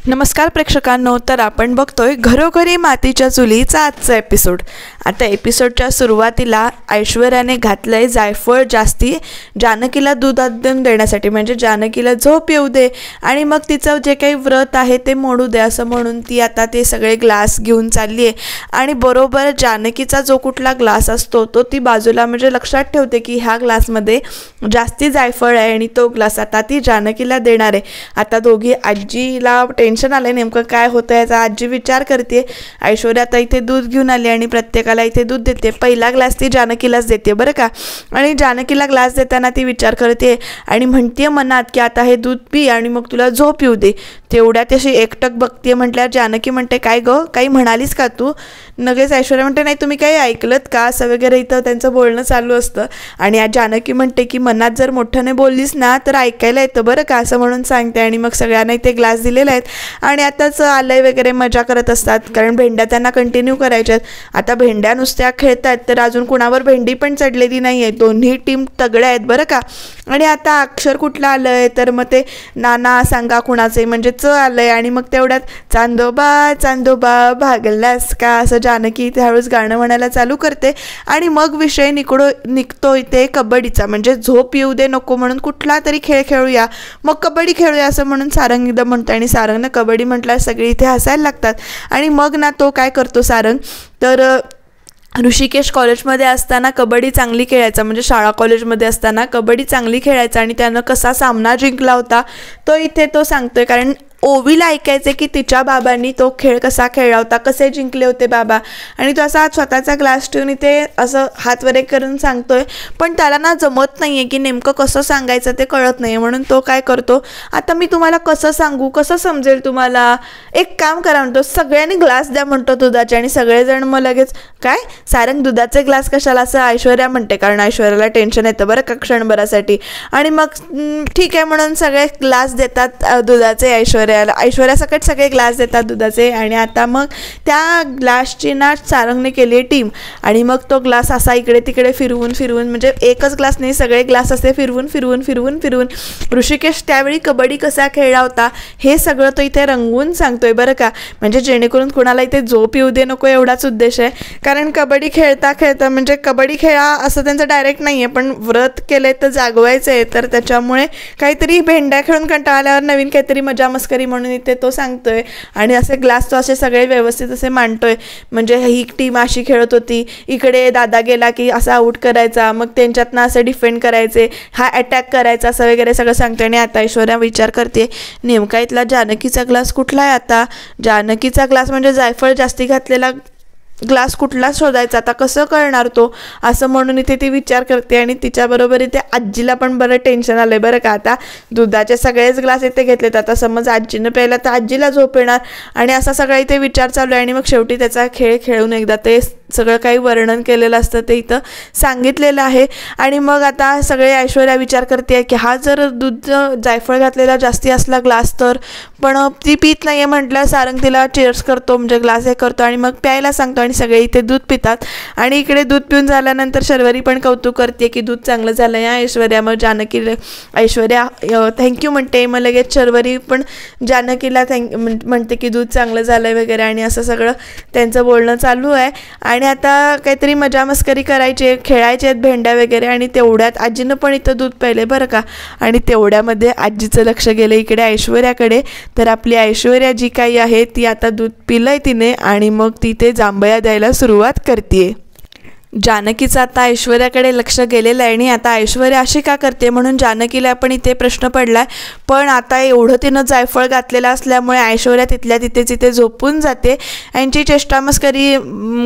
नमस्कार प्रेक्षकांनो, तर आपण बघतोय घरोघरी मातीच्या चुलीचा आजचा एपिसोड। आता एपिसोडच्या सुरुवातीला ऐश्वर्याने घातलंय जायफळ जास्ती जानकीला दूध देण्यासाठी, म्हणजे जानकीला झोप येऊ दे आणि मग तिचं जे काही व्रत आहे ते मोडू दे असं म्हणून ती आता ते सगळे ग्लास घेऊन चालली आहे। आणि बरोबर जानकीचा जो कुठला ग्लास असतो तो ती बाजूला म्हणजे लक्षात ठेवते की ह्या ग्लासमध्ये जास्ती जायफळ आहे आणि तो ग्लास आता ती जानकीला देणार आहे। आता दोघी आजीला टेन्शन आलंय, नेमकं काय होतं याचा आजी विचार करते। ऐश्वर्या आता इथे दूध घेऊन आली आणि प्रत्येकाला इथे दूध देते। पहिला ग्लास ती जानकीलाच देते बरं का। आणि जानकीला ग्लास देताना ती विचार करते आणि म्हणते मनात की आता हे दूध पी आणि मग तुला झोप येऊ दे। तेवढ्यात अशी एकटक बघते, म्हटल्यावर जानकी म्हणते काय गं, काही म्हणालीस का तू? लगेच ऐश्वर्या म्हणते नाही तुम्ही काही ऐकलत का असं वगैरे इथं त्यांचं बोलणं चालू असतं। आणि आज जानकी म्हणते की मनात जर मोठ्याने बोललीस ना तर ऐकायला येतं बरं का असं म्हणून सांगते। आणि मग सगळ्यांना इथे ग्लास दिलेले आहेत आणि आताच आलंय वगैरे मजा करत असतात, कारण भेंड्या त्यांना कंटिन्यू करायच्यात। आता भेंड्या नुसत्या खेळतात तर अजून कुणावर भेंडी पण चढलेली नाही आहे, दोन्ही टीम तगड्या आहेत बरं का। आणि आता अक्षर कुठलं आलंय तर मग ते नाना सांगा कुणाचे म्हणजे च आलंय आणि मग तेवढ्यात चांदोबा चांदोबा भागलास का असं जानकी त्यावेळेस गाणं म्हणायला चालू करते। आणि मग विषय निघतो इथे कबड्डीचा, म्हणजे झोप येऊ दे नको म्हणून कुठला तरी खेळ खेळूया, मग कबड्डी खेळूया असं म्हणून सारंग एकदम म्हणतं आणि सारंगनं कबड्डी म्हटल्यावर सगळे इथे हसायला लागतात। आणि मग ना तो काय करतो सारंग, तर ऋषिकेश कॉलेजमध्ये असताना कबड्डी चांगली खेळायचा, म्हणजे शाळा कॉलेजमध्ये असताना कबड्डी चांगली खेळायचा आणि त्यानं कसा सामना जिंकला होता तो इथे तो सांगतोय। कारण ओवीला ऐकायचे की तिच्या बाबांनी तो खेळ कसा खेळला होता, कसे जिंकले होते बाबा, आणि तो असा स्वतःचा ग्लास ठेवून इथे असं हात वरे करून सांगतोय। पण त्याला ना जमत नाही आहे की नेमकं कसं सांगायचं ते कळत नाही, म्हणून तो काय करतो, आता मी तुम्हाला कसं सांगू, कसं समजेल तुम्हाला, एक काम करा म्हणतो सगळ्यांनी ग्लास द्या म्हणतो दुधाचे। आणि सगळेजण मग लगेच काय सारंग दुधाचे ग्लास कशाला असं ऐश्वर्या म्हणते, कारण ऐश्वर्याला टेन्शन येतं बरं का क्षणभरासाठी। आणि मग ठीक आहे म्हणून सगळे ग्लास देतात दुधाचे ऐश्वर्या सकट सगळे ग्लास देतात दुधाचे। आणि आता मग त्या ग्लासची ना सारंगने केली टीम आणि मग तो ग्लास असा इकडे तिकडे फिरवून फिरवून, म्हणजे एकच ग्लास नाही सगळे ग्लास असे फिरवून फिरवून फिरवून फिरवून ऋषिकेश त्यावेळी कबड्डी कसा खेळला होता हे सगळं तो इथे रंगवून सांगतोय बरं का, म्हणजे जेणेकरून कुणाला इथे झोप येऊ दे नको एवढाच उद्देश आहे। कारण कबड्डी खेळता खेळता म्हणजे कबड्डी खेळा असं त्यांचं डायरेक्ट नाही आहे, पण व्रत केले तर जागवायचं आहे, तर त्याच्यामुळे काहीतरी भेंड्या खेळून कंटाळल्यावर नवीन काहीतरी मजा मस्करी म्हणून इथे तो सांगतोय। आणि असे ग्लास तो असे सगळे व्यवस्थित असे मांडतोय, म्हणजे ही टीम अशी खेळत होती, इकडे दादा गेला की असा आऊट करायचा, मग त्यांच्यातनं असं डिफेंड करायचे, हा अटॅक करायचा असं वगैरे सगळं सांगतोय। आणि आता ऐश्वर्या विचार करते नेमका इथला जानकीचा ग्लास कुठला आहे, आता जानकीचा ग्लास म्हणजे जायफळ जास्ती घातलेला ग्लास कुठला शोधायचा, आता कसं करणार तो असं म्हणून इथे ती विचार करते। आणि तिच्याबरोबर इथे आजीला पण बरं टेन्शन आलंय बरं का, आता दुधाचे सगळेच ग्लास इथे घेतलेत, आता समज आजीनं प्यायला तर आजीला झोप येणार आणि असा सगळा इथे विचार चालू आहे। आणि मग शेवटी त्याचा खेळ खेळून एकदा ते सगळं काही वर्णन केलेलं असतं ते इथं सांगितलेलं आहे। आणि मग आता सगळे ऐश्वर्या विचार करते की हा जर दूध जायफळ घातलेला जास्ती असला ग्लास तर, पण ती पित नाही आहे म्हटलं सारंग तिला चेअर्स करतो, म्हणजे ग्लास हे करतो आणि मग प्यायला सांगतो आणि सगळे इथे दूध पितात। आणि इकडे दूध पिऊन झाल्यानंतर शर्वरी पण कौतुक करते की दूध चांगलं झालं आहे ऐश्वर्या। मग जानकी ऐश्वर्या थँक्यू म्हणते, मग लगेच शर्वरी पण जानकीला म्हणते की दूध चांगलं झालं आहे वगैरे, आणि असं सगळं त्यांचं बोलणं चालू आहे। आणि आता काहीतरी मजा मस्करी करायची, खेळायचे आहेत भेंड्या वगैरे। आणि तेवढ्यात आजीनं पण इथं दूध प्यायले बरं का, आणि तेवढ्यामध्ये आजीचं लक्ष गेलं इकडे ऐश्वर्याकडे। तर आपली ऐश्वर्या जी काही आहे ती आता दूध पिलंय तिने आणि मग तिथे जांभया द्यायला सुरुवात करते। जानकीचं आता ऐश्वर्याकडे लक्ष गेलेलं आहे आणि आता ऐश्वर्या अशी का करते म्हणून जानकीला पण इथे प्रश्न पडलाय। पण आता एवढं तिनं जायफळ घातलेलं असल्यामुळे ऐश्वर्या तिथल्या तिथे झोपून जाते। यांची चेष्टा मस्करी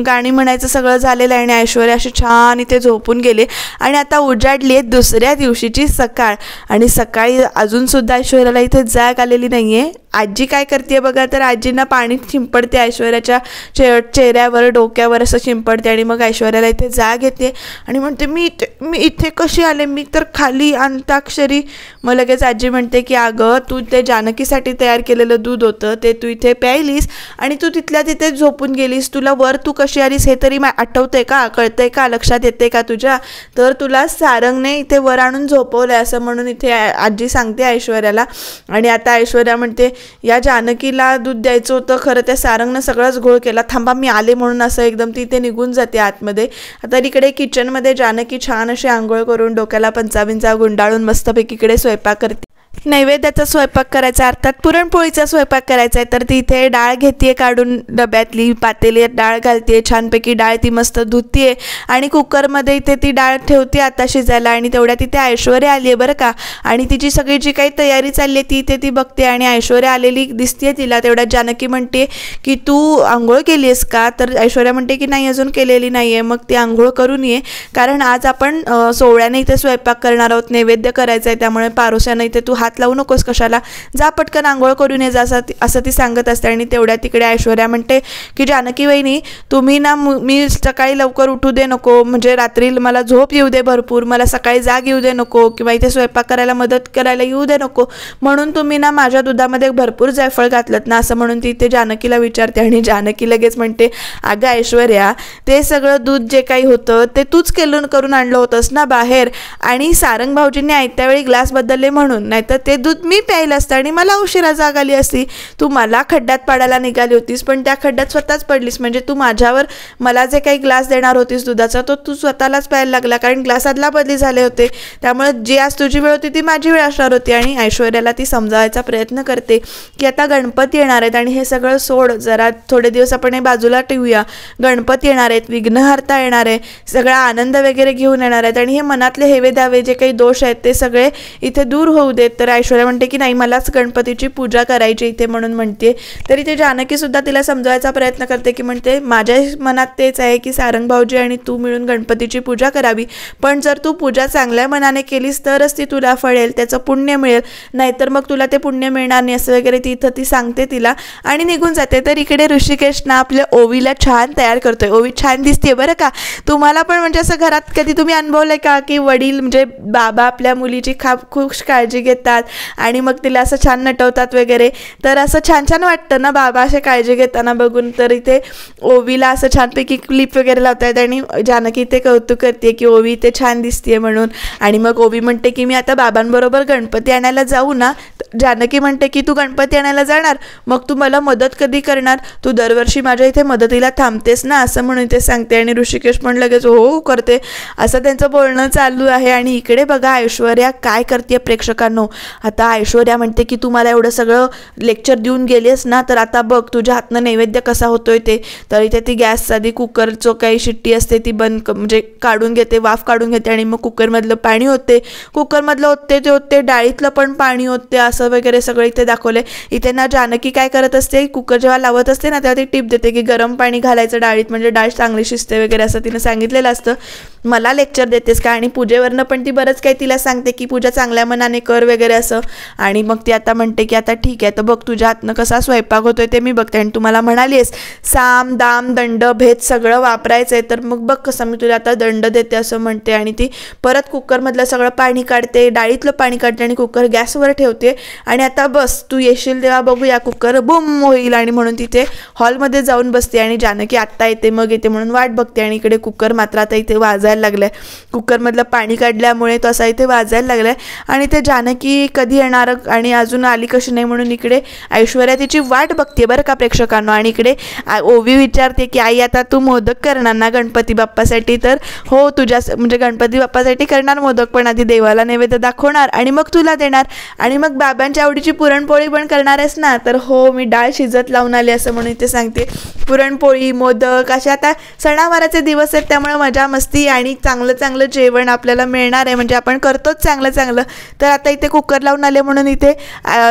गाणी म्हणायचं सगळं झालेलं आहे आणि ऐश्वर्या अशी छान इथे झोपून गेले। आणि आता उजाडली आहे दुसऱ्या दिवशीची सकाळ आणि सकाळी अजूनसुद्धा ऐश्वर्याला इथे जाग आलेली नाही आहे। आजी काय करते बघा, तर आजींना पाणी शिंपडते ऐश्वर्याच्या चेहऱ्यावर डोक्यावर असं शिंपडते आणि मग ऐश्वर्याला इथे जाग येते आणि म्हणते मी इथे कशी आले, मी तर खाली अंताक्षरी. मग लगेच आजी म्हणते की अगं तू ते जानकीसाठी तयार केलेलं दूध होतं ते तू इथे प्यायलीस आणि तू तिथल्या तिथे झोपून गेलीस, तुला वर तू कशी आलीस हे तरी आठवतंय का, कळतंय का, लक्षात येते का तुझ्या, तर तुला सारंगने इथे वर आणून झोपवलं असं म्हणून इथे आजी सांगते ऐश्वर्याला. आणि आता ऐश्वर्या म्हणते या जानकीला दूध द्यायचं होतं, खरं त्या सारंगनं सगळाच घोळ केला, थांबा मी आले म्हणून असं एकदम ती इथे निघून जाते आतमध्ये. आता इकडे किचनमध्ये जानकी छान अशी आंघोळ करून डोक्याला पंचाबिंचा गुंडाळून मस्तपैकी इकडे स्वयंपाक करते. नैवेद्याचा स्वयंपाक करायचा, अर्थात पुरणपोळीचा स्वयंपाक करायचा आहे. तर ती इथे डाळ घेते काढून डब्यातली, पातेली डाळ घालते, छानपैकी डाळ ती मस्त धुते आणि कुकरमध्ये इथे ती डाळ ठेवते आता शिजायला. आणि तेवढ्या तिथे ऐश्वर्या आली आहे बरं का, आणि तिची सगळी जी काही तयारी चालली आहे ती इथे ती बघते आणि ऐश्वर्या आलेली दिसते तिला. तेवढ्यात जानकी म्हणते की तू आंघोळ केली आहेस का, तर ऐश्वर्या म्हणते की नाही अजून केलेली नाही आहे. मग ती आंघोळ करून ये, कारण आज आपण सोवळ्याने इथे स्वयंपाक करणार आहोत, नैवेद्य करायचा आहे, त्यामुळे पारोशानं इथे तू हात लावू नकोस कशाला, जा पटकन आंघोळ करून ये जा असं ती सांगत असते. आणि तेवढ्या तिकडे ऐश्वर्या म्हणते की जानकी वहिनी तुम्ही ना मी सकाळी लवकर उठू दे नको, म्हणजे रात्री मला झोप येऊ दे भरपूर, मला सकाळी जाग येऊ दे नको किंवा इथे स्वयंपाक करायला मदत करायला येऊ दे नको, म्हणून तुम्ही ना माझ्या दुधामध्ये भरपूर जायफळ घातलं ना, असं म्हणून ती इथे जानकीला विचारते. आणि जानकी लगेच म्हणते अगं ऐश्वर्या ते सगळं दूध जे काही होतं ते तूच करून आणलं होतंस ना बाहेर, आणि सारंग भाऊजींनी आयत्या वेळी ग्लास बदलले म्हणून, नाहीतर ते दूध मी प्यायलं असतं आणि मला उशिरा जाग आली असती. तू मला खड्ड्यात पाडायला निघाली होतीस पण त्या खड्ड्यात स्वतःच पडलीस, म्हणजे तू माझ्यावर मला जे काही ग्लास देणार होतीस दुधाचा तो तू स्वतःलाच प्यायला लागला, कारण ग्लास अदला बदली झाले होते, त्यामुळे जी आज तुझी वेळ होती ती माझी वेळ असणार होती. आणि ऐश्वर्याला ती समजावायचा प्रयत्न करते की आता गणपती येणार आहेत आणि हे सगळं सोड, जरा थोडे दिवस आपण हे बाजूला ठेवूया, गणपती येणार आहेत, विघ्नहर्ता येणार आहे, सगळा आनंद वगैरे घेऊन येणार आहेत आणि हे मनातले हेवे दावे जे काही दोष आहेत ते सगळे इथे दूर होऊ देत. तर ऐश्वर्या म्हणते की नाही मलाच गणपतीची पूजा करायची इथे म्हणून म्हणते. तरी ते जानकी सुद्धा तिला समजावायचा प्रयत्न करते की म्हणते माझ्या मनात तेच आहे की सारंग भाऊजी आणि तू मिळून गणपतीची पूजा करावी, पण जर तू पूजा चांगल्या मनाने केलीस तरच ती तुला फळेल, त्याचं पुण्य मिळेल, नाहीतर मग तुला ते पुण्य मिळणार नाही असं वगैरे ती इथं ती सांगते तिला आणि निघून जाते. तर इकडे ऋषिकेश ना आपल्या ओवीला छान तयार करतोय. ओवी छान दिसते बरं का. तुम्हाला पण म्हणजे असं घरात कधी तुम्ही अनुभवलंय का की वडील म्हणजे बाबा आपल्या मुलीची खूप काळजी घेतात आणि मग तिला असं छान नटवतात वगैरे, तर असं छान छान वाटतं ना बाबा असे काळजी घेताना बघून. तर इथे ओवीला असं छानपैकी क्लिप वगैरे लावतात आणि जानकी इथे कौतुक करते की ओवी इथे छान दिसते म्हणून. आणि मग ओवी म्हणते की मी आता बाबांबरोबर गणपती आणायला जाऊ ना. जानकी म्हणते की तू गणपती आणायला जाणार, मग तू मला मदत कधी करणार, तू दरवर्षी माझ्या इथे मदतीला थांबतेस ना असं म्हणून ते सांगते. आणि ऋषिकेश पण लगेच हो करते असं त्यांचं बोलणं चालू आहे. आणि इकडे बघा ऐश्वर्या काय करते प्रेक्षकांनो. आता ऐश्वर्या म्हणते की तू मला एवढं सगळं लेक्चर देऊन गेलीस ना, तर आता बघ तुझ्या हातनं नैवेद्य कसा होतोय ते. तर इथे ती गॅस आधी कुकरचं काही शिट्टी असते ती बंद म्हणजे काढून घेते, वाफ काढून घेते आणि मग कुकरमधलं पाणी होते, कुकरमधलं होते ते होते, डाळीतलं पण पाणी होते, असं वगैरे सगळं इथे दाखवलंय. इथे ना जानकी काय करत असते, कुकर जेव्हा लावत असते ना तेव्हा ती टिप देते की गरम पाणी घालायचं डाळीत म्हणजे डाळ चांगली शिजते वगैरे असं तिनं सांगितलेलं असतं. मला लेक्चर देतेस का. आणि पूजेवरनं पण ती बरंच काही तिला सांगते की पूजा चांगल्या मनाने कर वगैरे असं. आणि मग ती आता म्हणते की आता ठीक आहे तर बघ तुझ्या हातनं कसा स्वयंपाक होतोय ते मी बघते, आणि तुम्हाला म्हणालीस साम दाम दंड भेद सगळं वापरायचं आहे, तर मग बघ कसं मी तुला आता दंड देते असं म्हणते. आणि ती परत कुकरमधलं सगळं पाणी काढते, डाळीतलं पाणी काढते आणि कुकर गॅसवर ठेवते. आणि आता बस तू येशील तेव्हा बघूया कुकर बुम होईल, आणि म्हणून तिथे हॉलमध्ये जाऊन बसते. आणि जानकी आत्ता येते मग येते म्हणून वाट बघते. आणि इकडे कुकर मात्र आता इथे वाजायला लागलाय, कुकरमधलं पाणी काढल्यामुळे तो असा इथे वाजायला लागलाय. आणि ते जानकी कधी येणार आणि अजून आली कशी नाही म्हणून इकडे ऐश्वर्या तिची वाट बघते बरं का प्रेक्षकांनो. आणि इकडे ओवी विचारते की आई आता तू मोदक करणार ना गणपती बाप्पासाठी. तर हो तुझ्या म्हणजे गणपती बाप्पासाठी करणार मोदक, पण आधी देवाला नैवेद्य दाखवणार आणि मग तुला देणार. आणि मग बाबांच्या आवडीची पुरणपोळी पण करणार आहेस ना. तर हो मी डाळ शिजत लावून आली असं म्हणून ते सांगते. पुरणपोळी मोदक अशा आता सणावाराचे दिवस आहेत त्यामुळे मजा मस्ती आणि चांगलं चांगलं जेवण आपल्याला मिळणार आहे, म्हणजे आपण करतोच चांगलं चांगलं. तर आता इथे कुकर लावून आले म्हणून इथे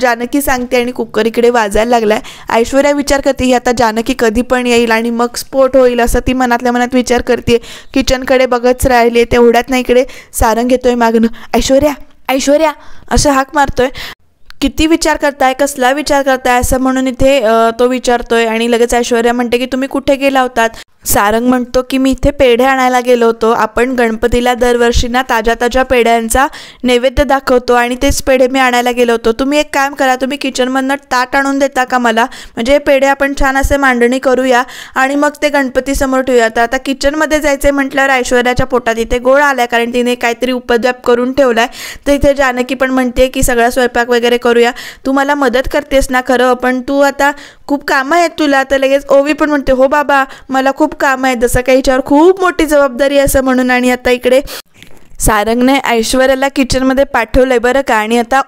जानकी सांगते आणि कुकर इकडे वाजायला लागलाय. ऐश्वर्या विचार करते ही आता जानकी कधी पण येईल आणि मग स्फोट होईल असं ती मनातल्या मनात विचार करते. किचनकडे बघत राहिली तेवढ्यात नाही इकडे सारंग येतोय मागणं. ऐश्वर्या ऐश्वर्या असं हाक मारतोय. किती विचार करताय, कसला विचार करताय असं म्हणून इथे तो विचारतोय. आणि लगेच ऐश्वर्या म्हणते की तुम्ही कुठे गेला होतात. सारंग म्हणतो की मी इथे पेढे आणायला गेलो होतो. आपण गणपतीला दरवर्षी ना ताज्या ताज्या पेढ्यांचा नैवेद्य दाखवतो आणि तेच पेढे मी आणायला गेलो होतो. तुम्ही एक काम करा, तुम्ही किचनमधनं ताट आणून देता का मला, म्हणजे हे पेढे आपण छान असे मांडणी करूया आणि मग ते गणपतीसमोर ठेवूया. तर आता किचनमध्ये जायचे म्हटल्यावर ऐश्वर्याच्या पोटात इथे गोळ आला, कारण तिने काहीतरी उपद्व्याप करून ठेवला आहे. तर इथे जानकी पण म्हणते की सगळा स्वयंपाक वगैरे करूया, तू मला मदत करतेस ना खरं, पण तू आता खूप कामं आहेत तुला. तर लगेच ओवी पण म्हणते हो बाबा मला खूप काम आहे, जसं काही हिच्यावर खूप मोठी जबाबदारी असं म्हणून. आणि आता इकडे सारंगने ऐश्वर्याला किचनमध्ये पाठवलंय बरं का. आणि आता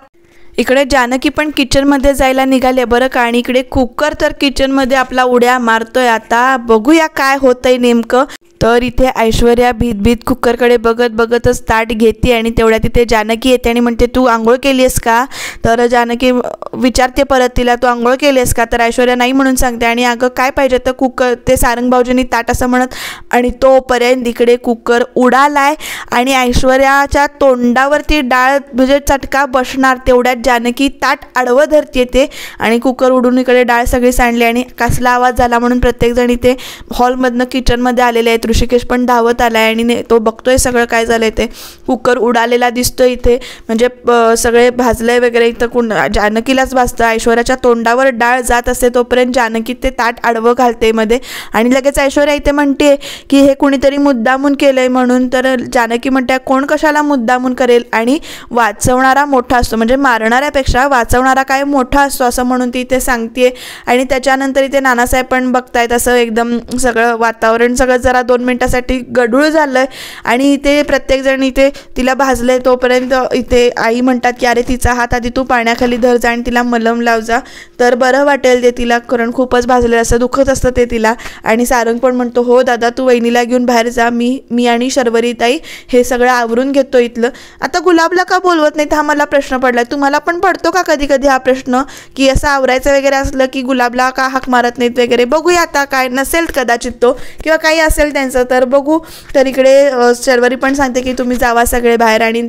इकडे जानकी पण किचनमध्ये जायला निघाले बरं का. आणि इकडे कुकर तर किचनमध्ये आपला उड्या मारतोय. आता बघूया काय होतंय नेमकं. तर इथे ऐश्वर्या भीत कुकरकडे बघत बघतच ताट घेते आणि तेवढ्या तिथे जानकी येते आणि म्हणते तू आंघोळ केली आहेस का. तर जानकी विचारते परत तिला तू आंघोळ केली आहेस का. तर ऐश्वर्या नाही म्हणून सांगते. आणि अगं काय पाहिजे तर कुकर ते सारंग भाऊजींनी ताट असं म्हणत, आणि तोपर्यंत इकडे कुकर उडालाय आणि ऐश्वर्याच्या तोंडावरती डाळ म्हणजे चटका बसणार तेवढ्यात जानकी ताट आडवं धरते ते आणि कुकर उडून इकडे डाळ सगळी सांडली. आणि कसला आवाज झाला म्हणून प्रत्येकजण इथे हॉलमधनं किचनमध्ये आलेले आहेत. ऋषिकेश पण धावत आलाय आणि तो बघतोय सगळं काय झालंय ते. कुकर उडालेला दिसतोय इथे, म्हणजे सगळे भाजलंय वगैरे. इथं जानकीलाच भाजतं. ऐश्वर्याच्या तोंडावर डाळ जात असते तोपर्यंत जानकी ते ताट आडवं घालते मध्ये. आणि लगेच ऐश्वर्या इथे म्हणते की हे कुणीतरी मुद्दामून केलंय म्हणून. तर जानकी म्हणते कोण कशाला मुद्दामून करेल, आणि वाचवणारा मोठा असतो, म्हणजे मारणाऱ्यापेक्षा वाचवणारा काय मोठा असतो असं म्हणून ती इथे सांगते. आणि त्याच्यानंतर इथे नानासाहेब पण बघतायत असं एकदम सगळं वातावरण सगळं जरा 2 मिनिटासाठी गढूळ झालंय. आणि इथे प्रत्येकजण इथे तिला भाजलंय तोपर्यंत इथे आई म्हणतात की अरे तिचा हात आधी तू पाण्याखाली धर जा आणि तिला मलम लाव जा, तर बरं वाटेल ते तिला, कारण खूपच भाजलेलं असं दुखत असतं ते तिला. आणि सारंग पण म्हणतो हो दादा तू वहिनीला घेऊन बाहेर जा, मी आणि शर्वरीताई हे सगळं आवरून घेतो इथलं. आता गुलाबला का बोलवत नाही हा मला प्रश्न पडलाय. तुम्हाला पण पडतो का कधी कधी हा प्रश्न की असं आवरायचं वगैरे असलं की गुलाबला का हाक मारत नाहीत वगैरे. बघूया आता काय नसेल कदाचित तो किंवा काही असेल त्यांचं तर बघू. तर इकडे शर्वरी पण सांगते की तुम्ही जावा सगळे बाहेर. आणि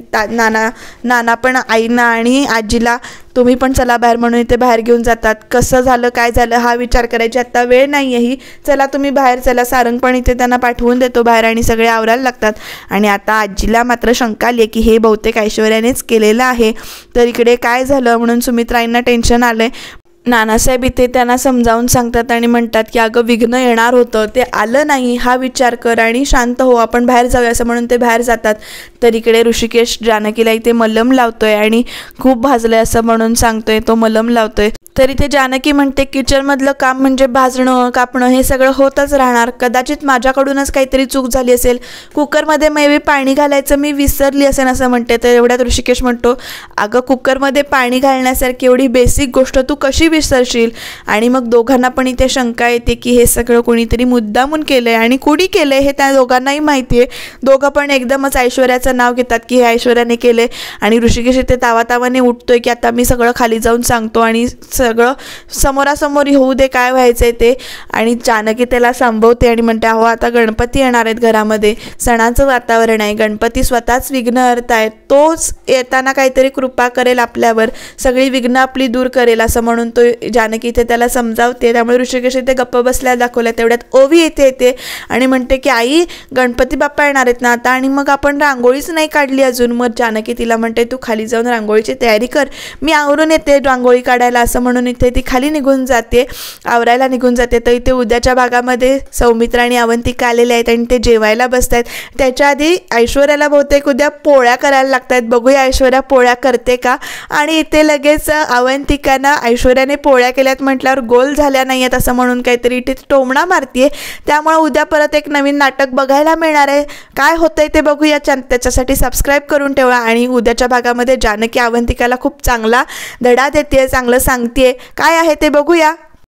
नाना पण आईना आणि आजीला तुम्ही पण चला बाहेर म्हणून इथे बाहेर घेऊन जातात. कसं झालं काय झालं हा विचार करायची आत्ता वेळ नाही आहे ही, चला तुम्ही बाहेर चला. सारंग पण इथे त्यांना पाठवून देतो बाहेर आणि सगळे आवरायला लागतात. आणि आता आजीला मात्र शंका आली की हे बहुतेक ऐश्वर्यानेच केलेलं आहे. तर इकडे काय झालं म्हणून सुमित्राईंना टेन्शन आलंय. नानासाहेब इथे त्यांना समजावून सांगतात आणि म्हणतात की अगं विघ्न येणार होतं ते आलं नाही, हा विचार कर आणि शांत हो, आपण बाहेर जाऊया असं म्हणून ते बाहेर जातात. तर इकडे ऋषिकेश जानकीला इथे मलम लावतोय आणि खूप भाजलंय असं म्हणून सांगतोय, तो मलम लावतोय. तर इथे जानकी म्हणते किचनमधलं काम म्हणजे भाजणं कापणं हे सगळं होतच राहणार, कदाचित माझ्याकडूनच काहीतरी चूक झाली असेल, कुकरमध्ये मे पाणी घालायचं मी विसरली असेल असं म्हणते. तर एवढ्यात ऋषिकेश म्हणतो अगं कुकरमध्ये पाणी घालण्यासारखी एवढी बेसिक गोष्ट तू कशी विसरशील. आणि मग दोघांना पण इथे शंका येते की हे सगळं कोणीतरी मुद्दामून केलंय आणि कुणी केलंय हे त्या दोघांनाही माहिती आहे. दोघं पण एकदमच ऐश्वर्याचं नाव घेतात की हे ऐश्वर्याने केले. आणि ऋषिकेश इथे तावातावाने उठतोय की आता मी सगळं खाली जाऊन सांगतो आणि सगळं समोरासमोर होऊ दे काय व्हायचंय ते. आणि जानकी त्याला संभवते आणि म्हणते अहो आता गणपती येणार आहेत घरामध्ये, सणाचं वातावरण आहे, गणपती स्वतःच विघ्न हरत आहेत, तोच येताना काहीतरी कृपा करेल आपल्यावर, सगळी विघ्न आपली दूर करेल असं म्हणून तो जानकी इथे त्याला समजावते. त्यामुळे ऋषिकेश इथे गप्प बसल्या दाखवल्या. तेवढ्यात ओवी इथे येते आणि म्हणते की आई गणपती बाप्पा येणार आहेत ना आता, आणि मग आपण रांगोळीच नाही काढली अजून. मग जानकी तिला म्हणते तू खाली जाऊन रांगोळीची तयारी कर, मी आवरून येते रांगोळी काढायला असं म्हणून इथे ती खाली निघून जाते, आवरायला निघून जाते. तर इथे उद्याच्या भागामध्ये सौमित्रा आणि अवंतिका आलेले आहेत आणि ते जेवायला बसत आहेत. त्याच्या आधी ऐश्वर्याला बहुतेक उद्या पोळ्या करायला लागत आहेत. बघूया ऐश्वर्या पोळ्या करते का. आणि इथे लगेच अवंतिकांना ऐश्वर्याने पोळ्या केल्यात म्हटल्यावर गोल झाल्या नाही आहेत असं म्हणून काहीतरी इथे टोमणा मारतीये. त्यामुळे उद्या परत एक नवीन नाटक बघायला मिळणार आहे. काय होतंय ते बघूया. त्याच्यासाठी सबस्क्राईब करून ठेवा. आणि उद्याच्या भागामध्ये जानकी अवंतिकाला खूप चांगला धडा देते, चांगलं सांगते, काय आहे ते बघूया.